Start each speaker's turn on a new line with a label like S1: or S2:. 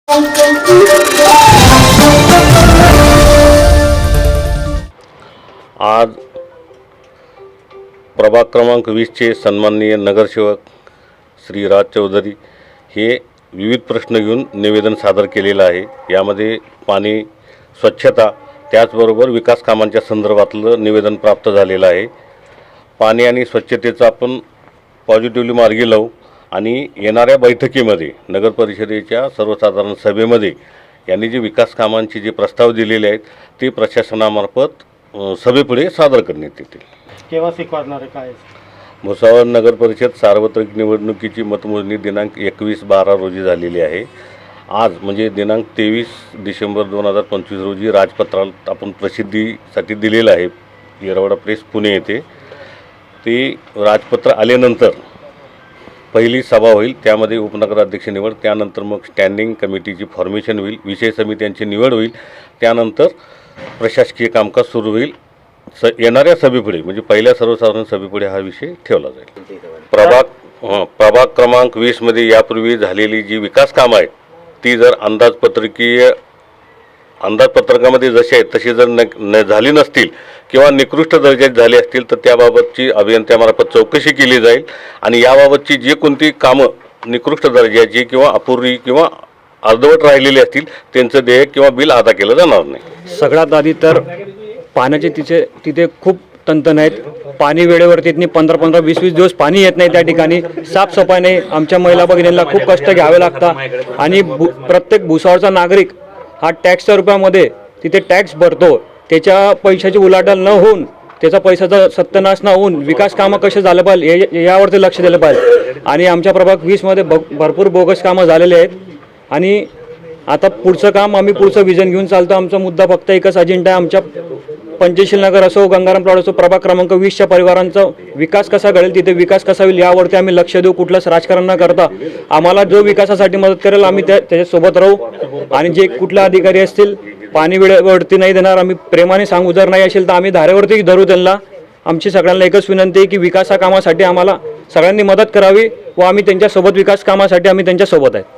S1: आज प्रभाग क्रमांक 20चे सन्माननीय नगरसेवक श्री राज चौधरी हे विविध प्रश्न घेऊन निवेदन सादर केलेलं आहे। यामध्ये पाणी, स्वच्छता त्याचबरोबर विकास कामांच्या संदर्भातलं निवेदन प्राप्त झालेलं आहे। पाणी आणि स्वच्छतेचं आपण पॉझिटिव्हली मार्गी लावू आणि येणाऱ्या बैठकीमध्ये नगर परिषदेच्या सर्वसाधारण सभेमध्ये यांनी जे विकास कामांचे जे प्रस्ताव दिलेले आहेत ते प्रशासनामार्फत सभेपुढे सादर करण्यात येतील।
S2: केव्हा स्वीकारणार आहे काय?
S1: भुसावळ नगर परिषद सार्वत्रिक निवडणुकीची मतमोजणी दिनांक 21/12 रोजी झालेली आहे। आज म्हणजे दिनांक 23 डिसेंबर 2025 रोजी राजपत्रात आपण प्रसिद्धीसाठी दिलेलं आहे। येरवडा प्रेस पुणे येथे ते राजपत्र आल्यानंतर पहिली सभा होईल, त्यामध्ये उपनगराध्यक्ष निवड, त्यानंतर मग स्टँडिंग कमिटीची फॉर्मेशन होईल, विषय समित्यांची निवड होईल, त्यानंतर प्रशासकीय कामकाज सुरू होईल। येणाऱ्या सभेपुढे म्हणजे पहिल्या सर्वसाधारण सभेपुढे हा विषय ठेवला जाईल। प्रभाग क्रमांक 20 मध्ये यापूर्वी झालेली जी विकास कामं आहेत ती जर अंदाजपत्रकामध्ये जशी आहेत तशी जर झाली नसतील किंवा निकृष्ट दर्जाची झाली असतील तर त्याबाबतची अभियंत्यामार्फत चौकशी केली जाईल आणि याबाबतची जी कोणती कामं निकृष्ट दर्जाची किंवा अपुरी किंवा अर्धवट राहिलेली असतील त्यांचं देयक किंवा बिल अदा केलं जाणार नाही।
S3: सगळ्यात आधी तर पाण्याचे तिथे खूप तंतन आहेत। पाणी वेळेवरती येत नाही, 15-15, 20-20 दिवस पाणी येत नाही। त्या ठिकाणी साफसफाई नाही, आमच्या महिला भगिनींना खूप कष्ट घ्यावे लागतात आणि प्रत्येक भुसावळचा नागरिक हा टॅक्सच्या रूपामध्ये तिथे टॅक्स भरतो। त्याच्या पैशाची उलाढाल न होऊन, त्याचा पैशाचा सत्यानाश न होऊन विकास कामं कसे झालं पाहिजे यावरती लक्ष दिलं पाहिजे। आणि आमच्या प्रभाग 20 मध्ये भरपूर बोगस कामं झालेले आहेत आणि आता पुढचं काम आम्ही पुढचं विजन घेऊन चालतो। आमचा मुद्दा फक्त एकच अजेंडा आहे, आमच्या पंचशील नगर असो, गंगाराम प्लॉट असो, प्रभाग क्रमांक 20च्या परिवारांचा विकास कसा घडेल, तिथे विकास कसा होईल यावरती आम्ही लक्ष देऊ। कुठलंच राजकारण न करता आम्हाला जो विकासासाठी मदत करेल आम्ही त्याच्यासोबत राहू आणि जे कुठले अधिकारी असतील पाणी वेळेवरती नाही देणार आम्ही प्रेमाने सांगू, जर नाही असेल तर आम्ही धारेवरती धरू त्यांना। आमची सगळ्यांना एकच विनंती आहे की विकासा कामासाठी आम्हाला सगळ्यांनी मदत करावी व आम्ही त्यांच्यासोबत विकास कामासाठी आम्ही त्यांच्यासोबत आहे।